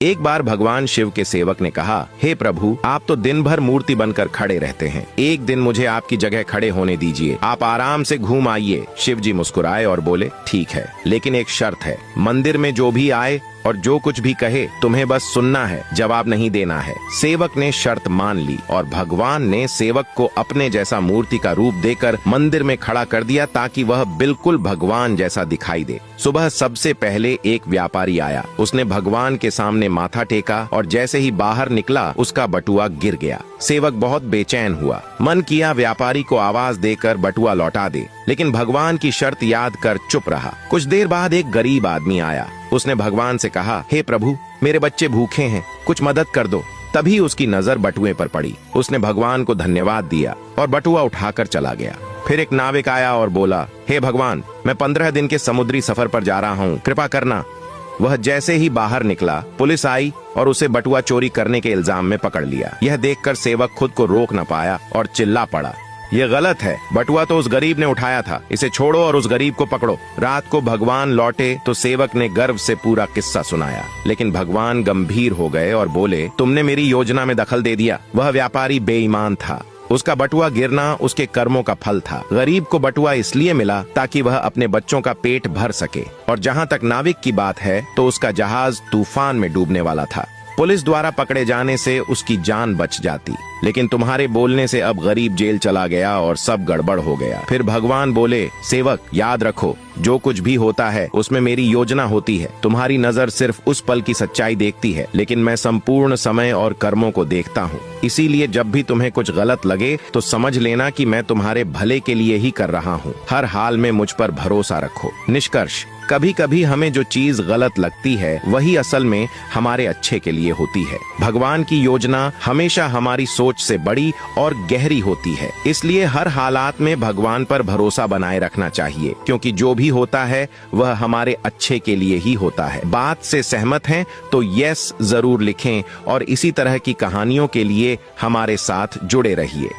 एक बार भगवान शिव के सेवक ने कहा, हे प्रभु, आप तो दिन भर मूर्ति बनकर खड़े रहते हैं, एक दिन मुझे आपकी जगह खड़े होने दीजिए, आप आराम से घूम आइए। शिव जी मुस्कुराए और बोले, ठीक है, लेकिन एक शर्त है, मंदिर में जो भी आए और जो कुछ भी कहे तुम्हें बस सुनना है, जवाब नहीं देना है। सेवक ने शर्त मान ली और भगवान ने सेवक को अपने जैसा मूर्ति का रूप देकर मंदिर में खड़ा कर दिया ताकि वह बिल्कुल भगवान जैसा दिखाई दे। सुबह सबसे पहले एक व्यापारी आया, उसने भगवान के सामने माथा टेका और जैसे ही बाहर निकला उसका बटुआ गिर गया। सेवक बहुत बेचैन हुआ, मन किया व्यापारी को आवाज देकर बटुआ लौटा दे, लेकिन भगवान की शर्त याद कर चुप रहा। कुछ देर बाद एक गरीब आदमी आया, उसने भगवान से कहा, हे प्रभु, मेरे बच्चे भूखे हैं, कुछ मदद कर दो। तभी उसकी नजर बटुए पर पड़ी, उसने भगवान को धन्यवाद दिया और बटुआ उठाकर चला गया। फिर एक नाविक आया और बोला, हे भगवान, मैं 15 दिन के समुद्री सफर पर जा रहा हूँ, कृपा करना। वह जैसे ही बाहर निकला, पुलिस आई और उसे बटुआ चोरी करने के इल्जाम में पकड़ लिया। यह देखकर सेवक खुद को रोक न पाया और चिल्ला पड़ा, ये गलत है, बटुआ तो उस गरीब ने उठाया था, इसे छोड़ो और उस गरीब को पकड़ो। रात को भगवान लौटे तो सेवक ने गर्व से पूरा किस्सा सुनाया, लेकिन भगवान गंभीर हो गए और बोले, तुमने मेरी योजना में दखल दे दिया। वह व्यापारी बेईमान था, उसका बटुआ गिरना उसके कर्मों का फल था। गरीब को बटुआ इसलिए मिला ताकि वह अपने बच्चों का पेट भर सके, और जहाँ तक नाविक की बात है तो उसका जहाज तूफान में डूबने वाला था। पुलिस द्वारा पकड़े जाने से उसकी जान बच जाती, लेकिन तुम्हारे बोलने से अब गरीब जेल चला गया और सब गड़बड़ हो गया। फिर भगवान बोले, सेवक, याद रखो, जो कुछ भी होता है उसमें मेरी योजना होती है। तुम्हारी नजर सिर्फ उस पल की सच्चाई देखती है, लेकिन मैं संपूर्ण समय और कर्मों को देखता हूँ। इसीलिए जब भी तुम्हें कुछ गलत लगे तो समझ लेना कि मैं तुम्हारे भले के लिए ही कर रहा हूँ। हर हाल में मुझ पर भरोसा रखो। निष्कर्ष, कभी कभी हमें जो चीज गलत लगती है वही असल में हमारे अच्छे के लिए होती है। भगवान की योजना हमेशा हमारी सोच से बड़ी और गहरी होती है, इसलिए हर हालात में भगवान पर भरोसा बनाए रखना चाहिए, क्योंकि जो भी होता है वह हमारे अच्छे के लिए ही होता है। बात से सहमत हैं तो यस जरूर लिखें और इसी तरह की कहानियों के लिए हमारे साथ जुड़े रहिए।